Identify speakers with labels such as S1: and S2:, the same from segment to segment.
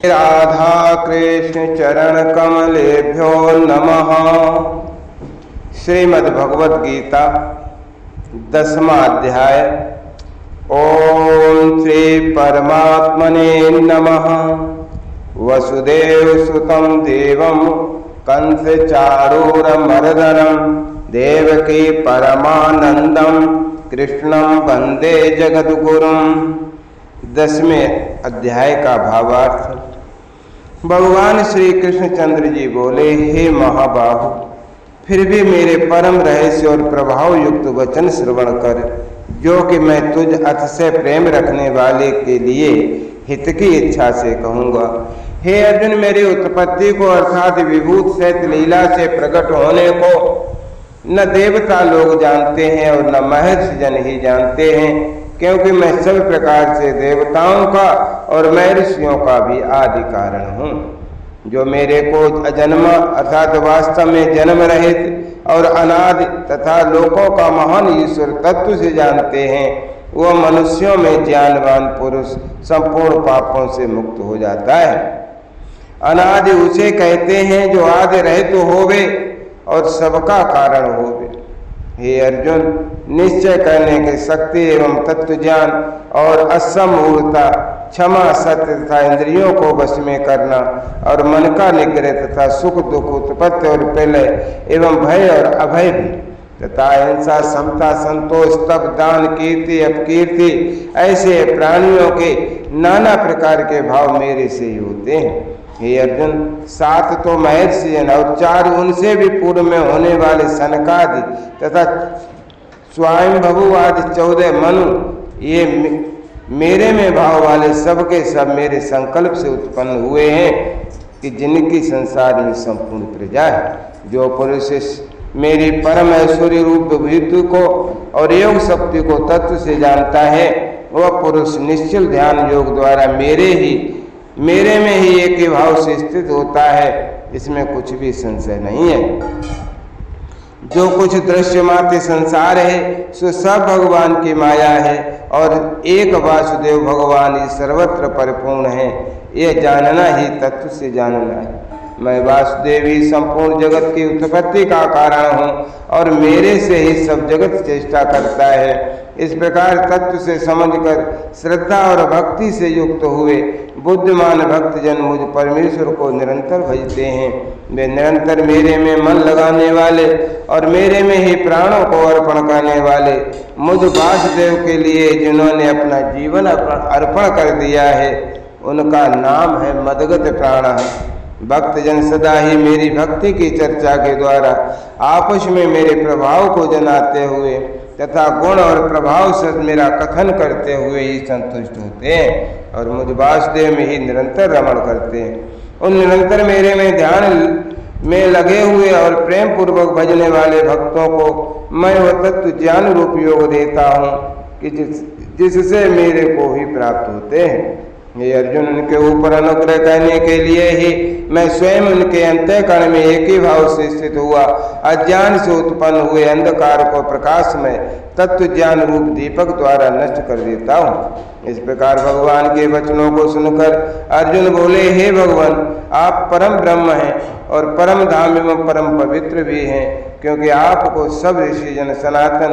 S1: राधा कृष्ण चरण कमलेभ्यो नमः। श्रीमद् भगवद गीता 10वां अध्याय। ओम श्री परमात्मने नमः। वसुदेव सुतं देवं कंस चारूरमर्दनं देवकी परमानंदं कृष्णं वंदे जगद्गुरुं। 10वें अध्याय का भावार्थ। भगवान श्री कृष्णचंद्र जी बोले, हे महाबाहु, फिर भी मेरे परम रहस्य और प्रभाव युक्त वचन श्रवण कर, जो कि मैं तुझ अतिशय प्रेम रखने वाले के लिए हित की इच्छा से कहूँगा। हे अर्जुन, मेरी उत्पत्ति को अर्थात विभूत सहित लीला से प्रकट होने को न देवता लोग जानते हैं और न महर्षि जन ही जानते हैं, क्योंकि मैं सब प्रकार से देवताओं का और महर्षियों का भी आदि कारण हूँ। जो मेरे को अजन्मा अर्थात वास्तव में जन्म रहित और अनादि तथा लोकों का महान ईश्वर तत्व से जानते हैं, वह मनुष्यों में ज्ञानवान पुरुष संपूर्ण पापों से मुक्त हो जाता है। अनादि उसे कहते हैं जो आदि रहित होवे और सबका कारण होवे। हे अर्जुन, निश्चय करने की शक्ति एवं तत्व ज्ञान और असमूलता, क्षमा, सत्य तथा इंद्रियों को वश में करना और मन का निग्रह तथा सुख दुख, उत्पत्ति और प्रलय एवं भय और अभय भी तथा हिंसा, समता, संतोष, तप, दान, कीर्ति, अपकीर्ति, ऐसे प्राणियों के नाना प्रकार के भाव मेरे से ही होते हैं। हे अर्जुन, 7 तो महर्षि हैं और 4 उनसे भी पूर्व में होने वाले सनकादि तथा स्वयंभू आदि 14 मनु, ये मेरे में भाव वाले सबके सब मेरे संकल्प से उत्पन्न हुए हैं, कि जिनकी संसार में संपूर्ण प्रजा है। जो पुरुष मेरी परम ऐश्वर्य रूप विभूति को और योग शक्ति को तत्व से जानता है, वह पुरुष निश्चल ध्यान योग द्वारा मेरे में ही एक ही भाव से स्थित होता है। इसमें कुछ भी संशय नहीं है। जो कुछ दृश्यमात्र संसार है सो सब भगवान की माया है और एक वासुदेव भगवान ही सर्वत्र परिपूर्ण है। यह जानना ही तत्व से जानना है। मैं वासुदेव ही संपूर्ण जगत की उत्पत्ति का कारण हूँ और मेरे से ही सब जगत चेष्टा करता है। इस प्रकार तत्व से समझकर श्रद्धा और भक्ति से युक्त हुए बुद्धिमान भक्तजन मुझ परमेश्वर को निरंतर भजते हैं। वे निरंतर मेरे में मन लगाने वाले और मेरे में ही प्राणों को अर्पण करने वाले मुझ वासुदेव के लिए जिन्होंने अपना जीवन अर्पण कर दिया है, उनका नाम है मदगत प्राण। भक्तजन सदा ही मेरी भक्ति की चर्चा के द्वारा आपस में मेरे प्रभाव को जनाते हुए तथा गुण और प्रभाव से मेरा कथन करते हुए ही संतुष्ट होते हैं और मुझ वासुदेव में ही निरंतर रमण करते हैं। उन निरंतर मेरे में ध्यान में लगे हुए और प्रेम पूर्वक भजने वाले भक्तों को मैं वह तत्व ज्ञान रूप योग देता हूँ, कि जिससे मेरे को ही प्राप्त होते हैं। ये अर्जुन, उनके ऊपर अनुग्रह करने के लिए ही मैं स्वयं उनके अंतःकरण में एक ही भाव से स्थित हुआ अज्ञान से उत्पन्न हुए अंधकार को प्रकाश में तत्व ज्ञान रूप दीपक द्वारा नष्ट कर देता हूँ। इस प्रकार भगवान के वचनों को सुनकर अर्जुन बोले, हे भगवान, आप परम ब्रह्म हैं और परम धाम एवं परम पवित्र भी हैं, क्योंकि आपको सब ऋषि जन सनातन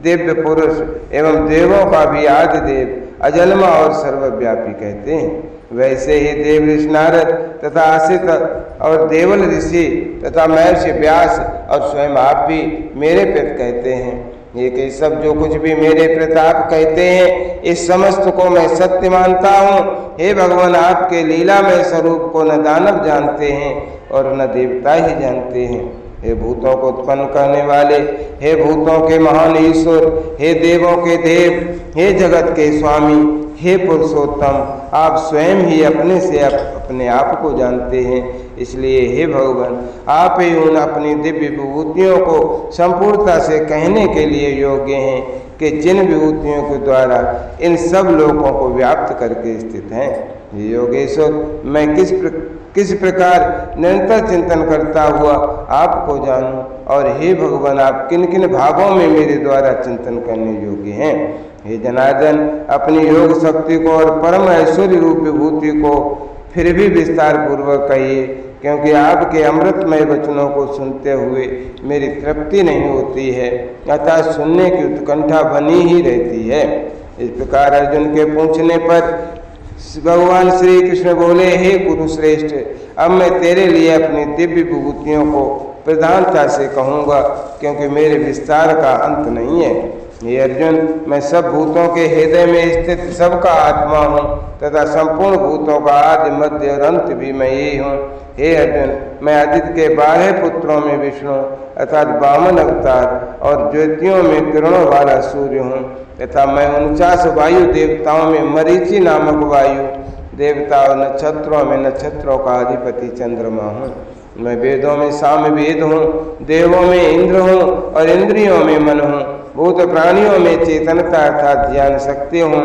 S1: दिव्य पुरुष एवं देवों का भी आदि देव, अजन्मा और सर्वव्यापी कहते हैं। वैसे ही देव ऋषि नारद तथा असित और देवल ऋषि तथा महर्षि व्यास और स्वयं आप भी मेरे प्रति कहते हैं। ये कि सब जो कुछ भी मेरे प्रति आप कहते हैं, इस समस्त को मैं सत्य मानता हूँ। हे भगवान, आपके लीला में स्वरूप को न दानव जानते हैं और न देवता ही जानते हैं। हे भूतों को उत्पन्न करने वाले, हे भूतों के महान ईश्वर, हे देवों के देव, हे जगत के स्वामी, हे पुरुषोत्तम, आप स्वयं ही अपने से अपने आप को जानते हैं। इसलिए हे भगवान, आप ही उन अपनी दिव्य विभूतियों को संपूर्णता से कहने के लिए योग्य हैं, कि जिन विभूतियों के द्वारा इन सब लोगों को व्याप्त करके स्थित हैं। योगेश्वर, मैं किस प्रकार निरंतर चिंतन करता हुआ आपको जानूं, और हे भगवान, आप किन किन भावों में मेरे द्वारा चिंतन करने योग्य हैं। हे जनार्दन, अपनी योग शक्ति को और परम ऐश्वर्य रूप विभूति को फिर भी विस्तार पूर्वक कहिए, क्योंकि आपके अमृतमय वचनों को सुनते हुए मेरी तृप्ति नहीं होती है, अतः सुनने की उत्कंठा बनी ही रहती है। इस प्रकार अर्जुन के पूछने पर भगवान श्री कृष्ण बोले, हे कुरुश्रेष्ठ, अब मैं तेरे लिए अपनी दिव्य विभूतियों को प्रधानता से कहूँगा, क्योंकि मेरे विस्तार का अंत नहीं है। हे अर्जुन, मैं सब भूतों के हृदय में स्थित सबका आत्मा हूँ तथा संपूर्ण भूतों का आदि मध्य और अंत भी मैं ही हूँ। हे अर्जुन, मैं आदित्य के 12 पुत्रों में विष्णु अर्थात वामन अवतार और ज्योतियों में किरणों वाला सूर्य हूँ तथा मैं 49 वायु देवताओं में मरीचि नामक वायु देवता और नक्षत्रों में नक्षत्रों का अधिपति चंद्रमा हूँ। मैं वेदों में सामवेद हूँ, देवों में इंद्र हूँ और इंद्रियों में मन हूँ, भूत प्राणियों में चेतनता अर्थात ज्ञान शक्ति हूँ।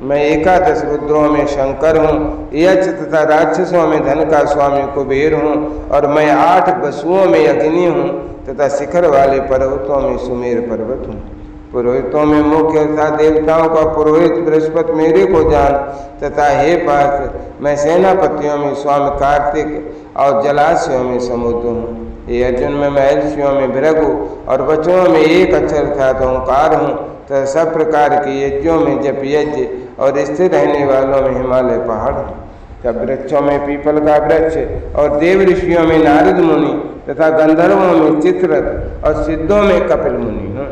S1: मैं 11 रुद्रों में शंकर हूँ, यक्ष तथा राक्षसों में धन का स्वामी कुबेर हूँ और मैं 8 वसुओं में अग्नि हूँ तथा शिखर वाले पर्वतों में सुमेर पर्वत हूँ। पुरोहितों में मुख्य तथा देवताओं का पुरोहित बृहस्पति मेरे को जान तथा हे पार्थ, मैं सेनापतियों में स्वामी कार्तिक और जलाशयों में समुद्र हूँ। ये अर्जुन, मैं महर्षियों में भृगु और वचनों में एक अक्षर अर्थात ओंकार हूँ तथा सब प्रकार के यज्ञों में जप यज्ञ और स्थिर रहने वालों में हिमालय पहाड़ हूँ। तब वृक्षों में पीपल का वृक्ष और देव ऋषियों में नारद मुनि तथा गंधर्वों में चित्ररथ और सिद्धों में कपिल मुनि हूँ।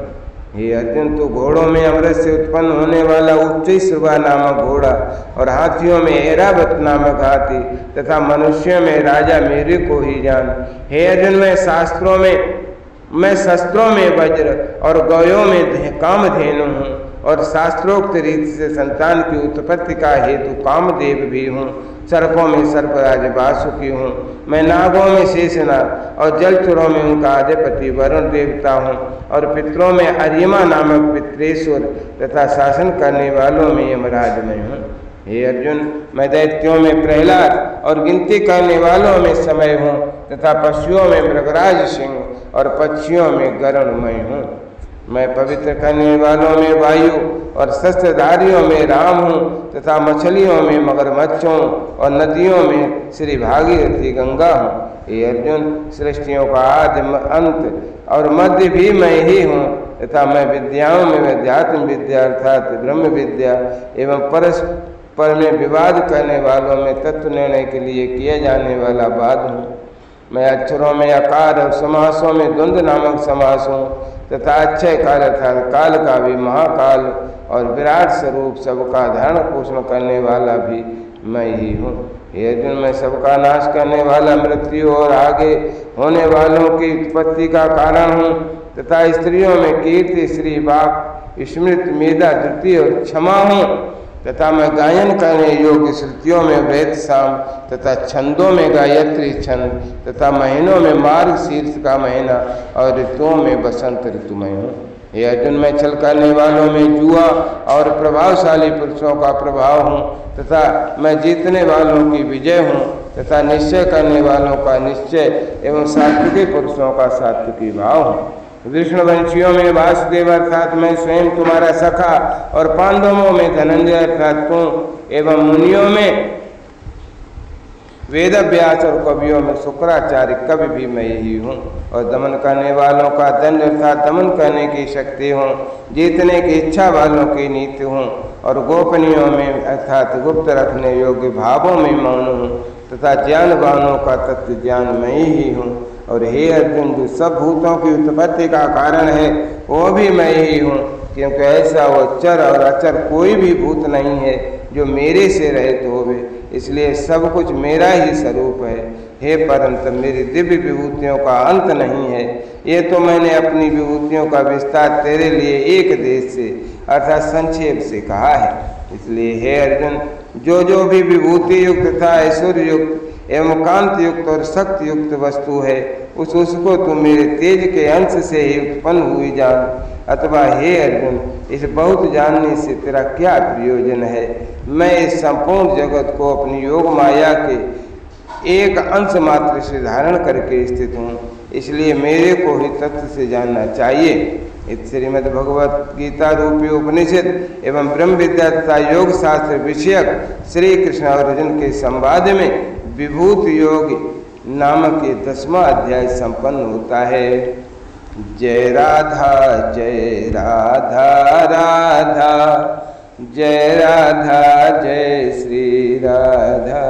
S1: हे अर्जुन, तू घोड़ों में अमृत से उत्पन्न होने वाला उच्चैःश्रवा नामक घोड़ा और हाथियों में ऐरावत नामक हाथी तथा मनुष्यों में राजा मेरे को ही जान। हे अर्जुन, मैं शस्त्रों में वज्र और गयों में कामधेनु हूँ और शास्त्रोक्त रीति से संतान की उत्पत्ति का हेतु कामदेव भी हूँ। सर्पों में सर्पराज वासुकी हूँ। मैं नागों में शेषनाग और जलचरों में उनका अधिपति वरुण देवता हूँ और पितरों में अर्यमा नामक पितरेश्वर तथा शासन करने वालों में यमराज मैं हूँ। हे अर्जुन, मैं दैत्यों में प्रहलाद और गिनती करने वालों में समय हूँ तथा पशुओं में मृगराज सिंह और पक्षियों में गरुड़मय हूँ। मैं पवित्र करने वालों में वायु और शस्त्रधारियों में राम हूँ तथा मछलियों में मगरमच्छों और नदियों में श्री भागीरथी गंगा हूँ। हे अर्जुन, सृष्टियों का आदि अंत और मध्य भी मैं ही हूँ तथा मैं विद्याओं में अध्यात्म विद्या अर्थात ब्रह्म विद्या एवं परस्पर में विवाद करने वालों में तत्व निर्णय के लिए किया जाने वाला वाद हूँ। मैं अक्षरों में आकार और समासों में द्वंद्व नामक समास हूँ तथा अक्षय काल अर्थात काल का भी महाकाल और विराट स्वरूप सबका धारण पोषण करने वाला भी मैं ही हूँ। हे अर्जुन, मैं सबका नाश करने वाला मृत्यु और आगे होने वालों की उत्पत्ति का कारण हूँ तथा स्त्रियों में कीर्ति श्री वाक स्मृति मेधा धृति और क्षमा हूँ तथा मैं गायन करने योग्य श्रुतियों में वेद साम तथा छंदों में गायत्री छंद तथा महीनों में मार्ग शीर्ष का महीना और ऋतुओं में बसंत ऋतुमय हूँ। हे अर्जुन, मैं छल करने वालों में जुआ और प्रभावशाली पुरुषों का प्रभाव हूँ तथा मैं जीतने वालों की विजय हूँ तथा निश्चय करने वालों का निश्चय एवं सात्विकी पुरुषों का सात्विकी भाव हूँ। विष्णुवंशियों में वासुदेव अर्थात मैं स्वयं तुम्हारा सखा और पांडवों में धनंजय अर्थात तुम एवं मुनियों में वेद व्यास और कवियों में शुक्राचार्य कवि भी मैं ही हूँ और दमन करने वालों का दंड अर्थात दमन करने की शक्ति हूँ। जीतने की इच्छा वालों की नीति हूँ और गोपनीयों में अर्थात गुप्त रखने योग्य भावों में मौन हूँ तथा ज्ञानवानों का तत्व ज्ञान मैं ही हूँ। और हे अर्जुन, जो सब भूतों की उत्पत्ति का कारण है वो भी मैं ही हूँ, क्योंकि ऐसा वो चर और अचर कोई भी भूत नहीं है जो मेरे से रहित होवे, इसलिए सब कुछ मेरा ही स्वरूप है। हे परंतु, मेरी दिव्य विभूतियों का अंत नहीं है। ये तो मैंने अपनी विभूतियों का विस्तार तेरे लिए एक देश से अर्थात संक्षेप से कहा है। इसलिए हे अर्जुन, जो भी विभूति युक्त तथा ऐश्वर्य युक्त एवं कांत युक्त और शक्ति युक्त वस्तु है उसको तुम मेरे तेज के अंश से ही उत्पन्न हुई जान। अथवा हे अर्जुन, इस बहुत जानने से तेरा क्या प्रयोजन है? मैं इस संपूर्ण जगत को अपनी योग माया के एक अंश मात्र से धारण करके स्थित हूँ, इसलिए मेरे को ही तत्व से जानना चाहिए। इस श्रीमद् भगवत गीता रूपी उपनिषद एवं ब्रह्म विद्या तथा योग शास्त्र विषयक श्री कृष्ण और अर्जुन के संवाद में विभूत योग नामक ये 10वां अध्याय संपन्न होता है। जय राधा राधा, जय राधा जय श्री राधा,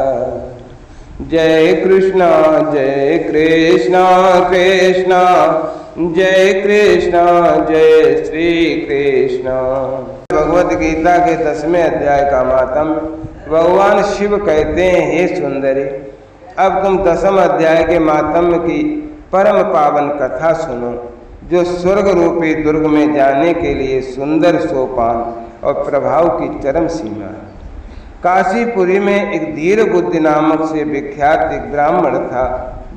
S1: जय कृष्ण कृष्ण जय कृष्ण जय श्री कृष्ण। भगवत गीता के 10वें अध्याय का मातम्य। भगवान शिव कहते हैं, हे सुंदरी, अब तुम 10वें अध्याय के मातम्य की परम पावन कथा सुनो, जो स्वर्ग रूपी दुर्ग में जाने के लिए सुंदर सोपान और प्रभाव की चरम सीमा है। काशीपुरी में एक धीर बुद्धि नामक से विख्यात एक ब्राह्मण था,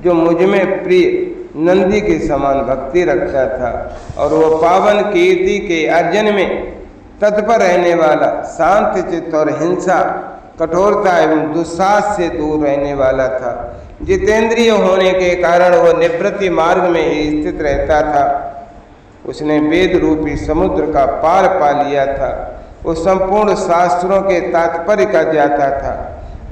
S1: जो मुझ में प्रिय नंदी के समान भक्ति रखता था, और वह पावन कीर्ति के अर्जन में तत्पर रहने वाला, शांत चित्त और हिंसा, कठोरता एवं दुस्साहस से दूर रहने वाला था। जितेंद्रिय होने के कारण वह निवृत्ति मार्ग में ही स्थित रहता था। उसने वेद रूपी समुद्र का पार पा लिया था। वो संपूर्ण शास्त्रों के तात्पर्य का जाता था।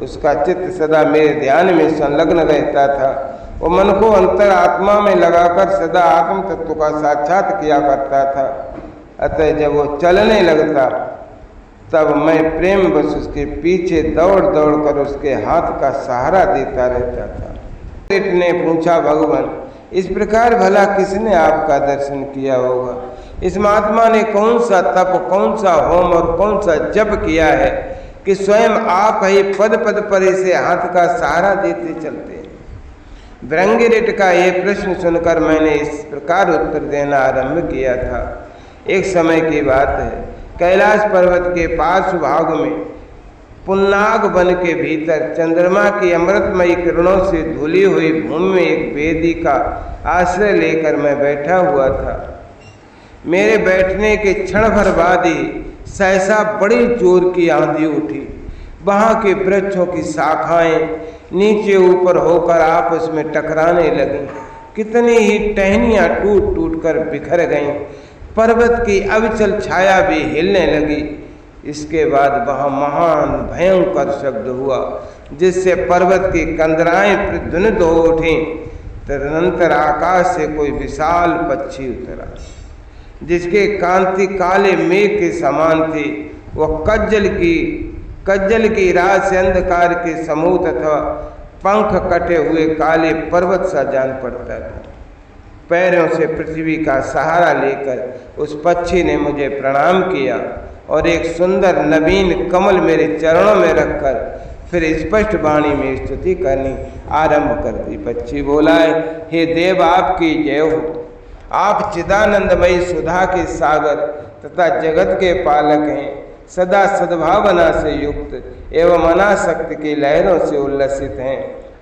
S1: उसका चित्त सदा मेरे ध्यान में संलग्न रहता था। वो मन को अंतर आत्मा में लगाकर सदा आत्म तत्व का साक्षात किया करता था। अतः जब वो चलने लगता तब मैं प्रेम बस उसके पीछे दौड़ दौड़ कर उसके हाथ का सहारा देता रहता था। सेठ ने पूछा, भगवान, इस प्रकार भला किसने आपका दर्शन किया होगा? इस महात्मा ने कौन सा तप, कौन सा होम और कौन सा जप किया है कि स्वयं आप ही पद पद पर इसे हाथ का सहारा देते चलते हैं? भृंगिरिट का ये प्रश्न सुनकर मैंने इस प्रकार उत्तर देना आरंभ किया था। एक समय की बात है, कैलाश पर्वत के पार्श्व भाग में पुन्नाग वन के भीतर चंद्रमा की अमृतमयी किरणों से धुली हुई भूमि में एक वेदी का आश्रय लेकर मैं बैठा हुआ था। मेरे बैठने के क्षण भर बाद ही सहसा बड़ी जोर की आंधी उठी। वहाँ के वृक्षों की शाखाएं नीचे ऊपर होकर आपस में टकराने लगीं। कितनी ही टहनियाँ टूट टूट कर बिखर गईं। पर्वत की अविचल छाया भी हिलने लगी। इसके बाद वहाँ महान भयंकर शब्द हुआ, जिससे पर्वत की कंदराएं प्रतिध्वनित हो उठीं। तदनंतर आकाश से कोई विशाल पक्षी उतरा, जिसके कांति काले मेघ के समान थी। वह कज्जल की रात से अंधकार के समूह तथा पंख कटे हुए काले पर्वत सा जान पड़ता था। पैरों से पृथ्वी का सहारा लेकर उस पक्षी ने मुझे प्रणाम किया और एक सुंदर नवीन कमल मेरे चरणों में रखकर फिर स्पष्ट वाणी में स्तुति करनी आरंभ कर दी। पक्षी बोला, हे देव, आपकी जय हो। आप चिदानंदमयी सुधा के सागर तथा जगत के पालक हैं। सदा सद्भावना से युक्त एवं अनासक्त की लहरों से उल्लसित हैं।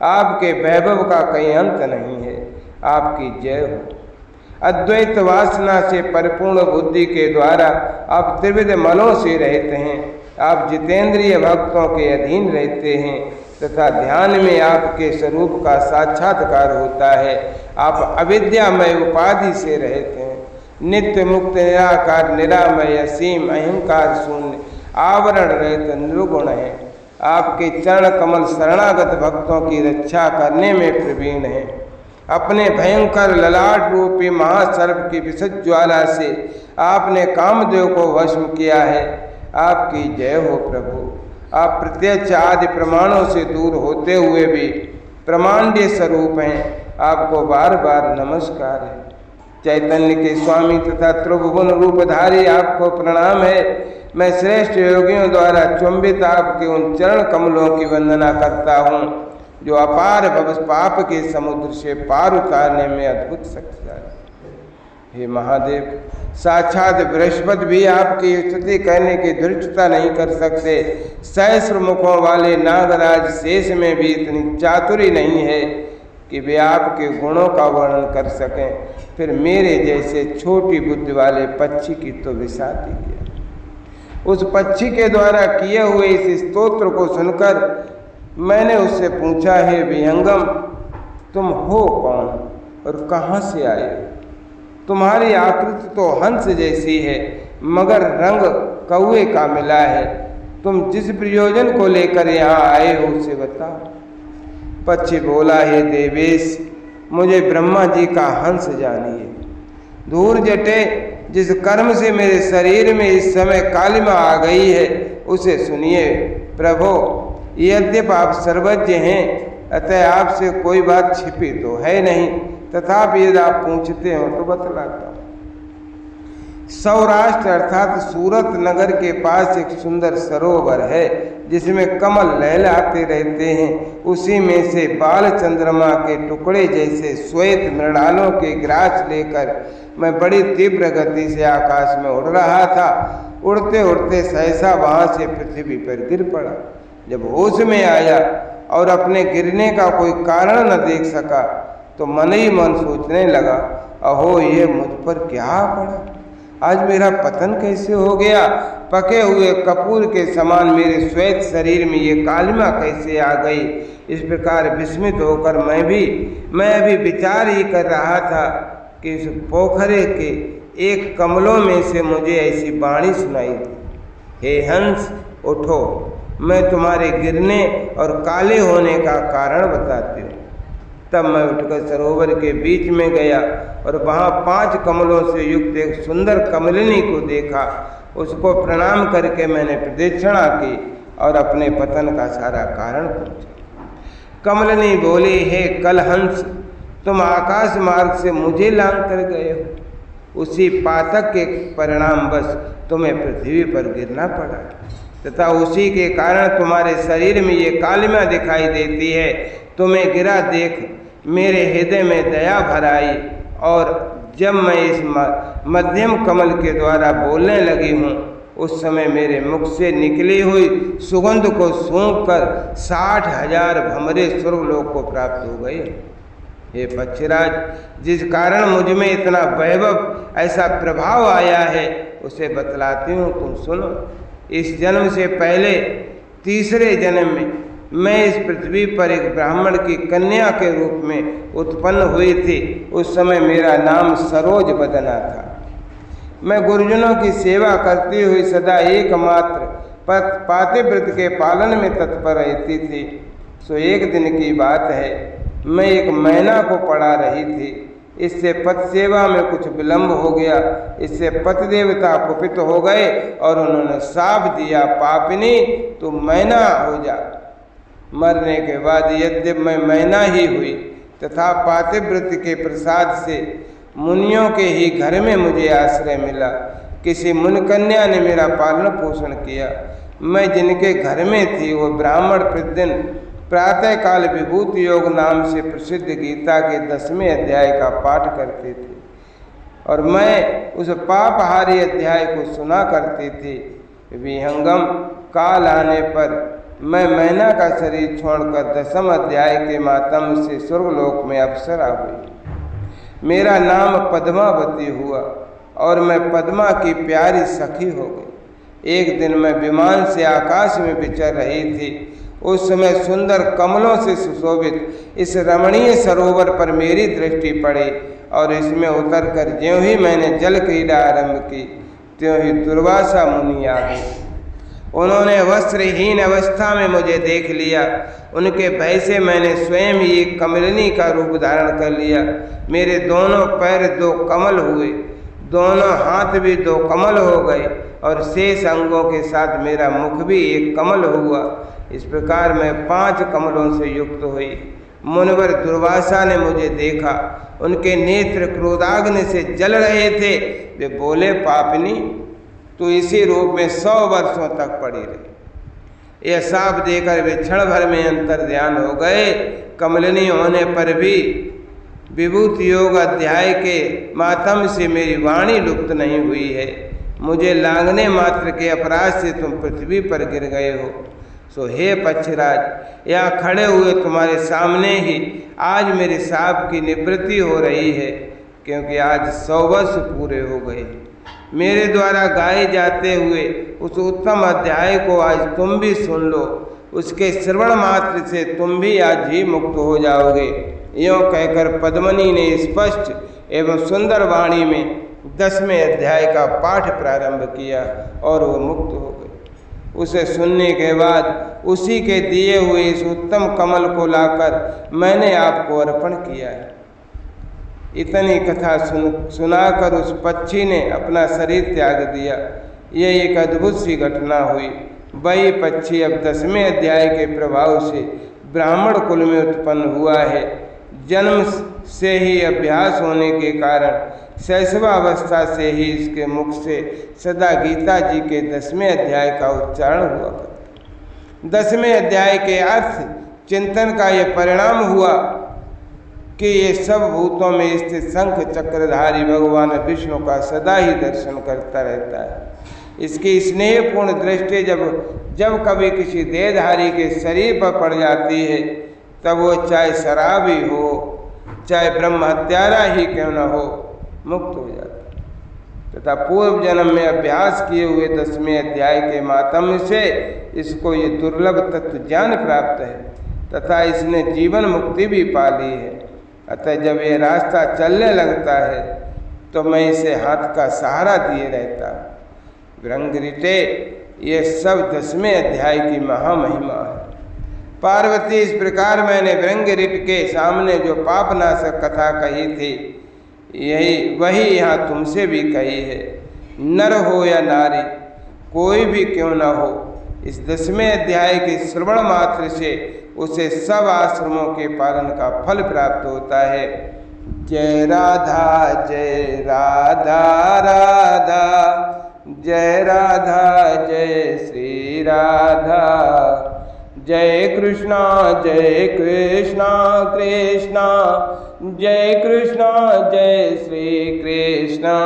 S1: आपके वैभव का कहीं अंत नहीं है। आपकी जय हो। अद्वैत वासना से परिपूर्ण बुद्धि के द्वारा आप त्रिविध मलों से रहते हैं। आप जितेंद्रिय भक्तों के अधीन रहते हैं तथा ध्यान में आपके स्वरूप का साक्षात्कार होता है। आप अविद्यामय उपाधि से रहते हैं। नित्य मुक्त निराकार निरामय असीम अहंकार शून्य आवरण रहित निर्गुण है। आपके चरण कमल शरणागत भक्तों की रक्षा करने में प्रवीण है। अपने भयंकर ललाट रूपी महासर्प की विशद ज्वाला से आपने कामदेव को वश किया है। आपकी जय हो प्रभु। आप प्रत्यक्ष आदि प्रमाणों से दूर होते हुए भी प्रमाण्य स्वरूप हैं। आपको बार बार नमस्कार है। चैतन्य के स्वामी तथा त्रिभुवन रूपधारी आपको प्रणाम है। मैं श्रेष्ठ योगियों द्वारा चुंबित आपके उन चरण कमलों की वंदना करता हूँ, जो अपार भव पाप के समुद्र से पार उतारने में अद्भुत शक्तिशाली। हे महादेव, साक्षात बृहस्पति भी आपकी स्तुति करने की धृष्टता नहीं कर सकते। सहस्र मुखों वाले नागराज शेष में भी इतनी चातुरी नहीं है कि वे आपके गुणों का वर्णन कर सकें। फिर मेरे जैसे छोटी बुद्धि वाले पक्षी की तो विसाती किया। उस पक्षी के द्वारा किए हुए इस स्तोत्र को सुनकर मैंने उससे पूछा, हे विहंगम, तुम हो कौन और कहाँ से आए? तुम्हारी आकृति तो हंस जैसी है, मगर रंग कौवे का मिला है। तुम जिस प्रयोजन को लेकर यहाँ आए हो उसे बताओ। पक्षी बोला, हे देवेश, मुझे ब्रह्मा जी का हंस जानिए। दूर जटे, जिस कर्म से मेरे शरीर में इस समय कालिमा आ गई है उसे सुनिए। प्रभो, यद्यपि आप सर्वज्ञ हैं, अतः आपसे कोई बात छिपी तो है नहीं, तथापि यदि आप पूछते हो तो बतलाता हूँ। सौराष्ट्र अर्थात सूरत नगर के पास एक सुंदर सरोवर है जिसमें कमल लहलाते रहते हैं। उसी में से बाल चंद्रमा के टुकड़े जैसे श्वेत मृणालों के ग्रास लेकर मैं बड़ी तीव्र गति से आकाश में उड़ रहा था। उड़ते उड़ते सहसा वहाँ से पृथ्वी पर गिर पड़ा। जब होश में आया और अपने गिरने का कोई कारण न देख सका तो मन ही मन सोचने लगा, अहो ये मुझ पर क्या पड़ा, आज मेरा पतन कैसे हो गया, पके हुए कपूर के समान मेरे श्वेत शरीर में ये कालिमा कैसे आ गई। इस प्रकार विस्मित होकर मैं अभी विचार ही कर रहा था कि इस पोखरे के एक कमलों में से मुझे ऐसी वाणी सुनाई दी, हे हंस उठो, मैं तुम्हारे गिरने और काले होने का कारण बताती हूँ। तब मैं उठकर सरोवर के बीच में गया और वहाँ 5 कमलों से युक्त एक सुंदर कमलिनी को देखा। उसको प्रणाम करके मैंने प्रदक्षिणा की और अपने पतन का सारा कारण पूछा। कमलिनी बोली, हे कलहंस, तुम आकाश मार्ग से मुझे लांग कर गए हो। उसी पातक के परिणाम बस तुम्हें पृथ्वी पर गिरना पड़ा तथा उसी के कारण तुम्हारे शरीर में ये कालिमा दिखाई देती है। तुम्हें गिरा देख मेरे हृदय में दया भर आई और जब मैं इस मध्यम कमल के द्वारा बोलने लगी हूँ उस समय मेरे मुख से निकली हुई सुगंध को सूंघ कर 60,000 भंवरे स्वर्गलोक को प्राप्त हो गए। हे पक्षीराज, जिस कारण मुझ में इतना वैभव ऐसा प्रभाव आया है उसे बतलाती हूँ, तुम सुनो। इस जन्म से पहले तीसरे जन्म में मैं इस पृथ्वी पर एक ब्राह्मण की कन्या के रूप में उत्पन्न हुई थी। उस समय मेरा नाम सरोज बदना था। मैं गुरुजनों की सेवा करती हुई सदा एकमात्र पातिव्रत के पालन में तत्पर रहती थी। सो एक दिन की बात है, मैं एक मैना को पढ़ा रही थी। इससे पति सेवा में कुछ विलंब हो गया। इससे पति देवता कुपित हो गए और उन्होंने शाप दिया, पापिनी तू मैना हो जा। मरने के बाद यद्यपि मैं मैना ही हुई तथा पातिव्रत के प्रसाद से मुनियों के ही घर में मुझे आश्रय मिला। किसी मुनकन्या ने मेरा पालन पोषण किया। मैं जिनके घर में थी वो ब्राह्मण प्रतिदिन प्रातःकाल विभूति योग नाम से प्रसिद्ध गीता के 10वें अध्याय का पाठ करते थे और मैं उस पापहारी अध्याय को सुना करती थी। विहंगम काल आने पर मैं मैना का शरीर छोड़कर 10वें अध्याय के मातम से स्वर्गलोक में अप्सरा हुई। मेरा नाम पद्मावती हुआ और मैं पद्मा की प्यारी सखी हो गई। एक दिन मैं विमान से आकाश में विचर रही थी। उस समय सुंदर कमलों से सुशोभित इस रमणीय सरोवर पर मेरी दृष्टि पड़ी और इसमें उतरकर ज्यों ही मैंने जल क्रीड़ा आरंभ की त्यों ही दुर्वासा मुनि आ गए। उन्होंने वस्त्रहीन अवस्था में मुझे देख लिया। उनके भय से मैंने स्वयं ही कमलिनी का रूप धारण कर लिया। मेरे दोनों पैर 2 कमल हुए, दोनों हाथ भी 2 कमल हो गए और शेष अंगों के साथ मेरा मुख भी एक कमल हुआ। इस प्रकार मैं 5 कमलों से युक्त हुई। मुनिवर दुर्वासा ने मुझे देखा। उनके नेत्र क्रोधाग्नि से जल रहे थे। वे बोले, पापिनी तो इसी रूप में 100 वर्षों तक पड़ी रही। यह साप देकर वे क्षण भर में अंतर ध्यान हो गए। कमलिनी होने पर भी विभूति योग अध्याय के मातम से मेरी वाणी लुप्त नहीं हुई है। मुझे लांघने मात्र के अपराध से तुम पृथ्वी पर गिर गए हो। सो हे पक्षराज, यहाँ खड़े हुए तुम्हारे सामने ही आज मेरे साप की निवृत्ति हो रही है, क्योंकि आज 100 वर्ष पूरे हो गए। मेरे द्वारा गाए जाते हुए उस उत्तम अध्याय को आज तुम भी सुन लो। उसके श्रवण मात्र से तुम भी आज ही मुक्त हो जाओगे। यों कहकर पद्मिनी ने स्पष्ट एवं सुंदर वाणी में 10वें अध्याय का पाठ प्रारंभ किया और वो मुक्त हो गए। उसे सुनने के बाद उसी के दिए हुए इस उत्तम कमल को लाकर मैंने आपको अर्पण किया है। इतनी कथा सुनाकर उस पक्षी ने अपना शरीर त्याग दिया। यह एक अद्भुत सी घटना हुई। वही पक्षी अब 10वें अध्याय के प्रभाव से ब्राह्मण कुल में उत्पन्न हुआ है। जन्म से ही अभ्यास होने के कारण शैशवावस्था से ही इसके मुख से सदा गीता जी के 10वें अध्याय का उच्चारण हुआ करता। 10वें अध्याय के अर्थ चिंतन का यह परिणाम हुआ कि ये सब भूतों में स्थित शंख चक्रधारी भगवान विष्णु का सदा ही दर्शन करता रहता है। इसकी स्नेहपूर्ण दृष्टि जब कभी किसी देहधारी के शरीर पर पड़ जाती है, तब वो चाहे शराबी हो, चाहे ब्रह्म हत्यारा ही क्यों न हो, मुक्त हो जाता है। तथा पूर्व जन्म में अभ्यास किए हुए 10वें अध्याय के मातम्य से इसको ये दुर्लभ तत्व ज्ञान प्राप्त है तथा इसने जीवन मुक्ति भी पा ली है। अतः जब ये रास्ता चलने लगता है तो मैं इसे हाथ का सहारा दिए रहता। भृंगऋटे, ये सब 10वें अध्याय की महामहिमा है। पार्वती, इस प्रकार मैंने भृंगऋट के सामने जो पापनाशक कथा कही थी, वही यहाँ तुमसे भी कही है। नर हो या नारी, कोई भी क्यों न हो, इस 10वें अध्याय के श्रवण मात्र से उसे सब आश्रमों के पालन का फल प्राप्त होता है। जय राधा जय राधा राधा, जय राधा जय श्री राधा, जय कृष्णा कृष्णा, जय कृष्णा जय श्री कृष्णा।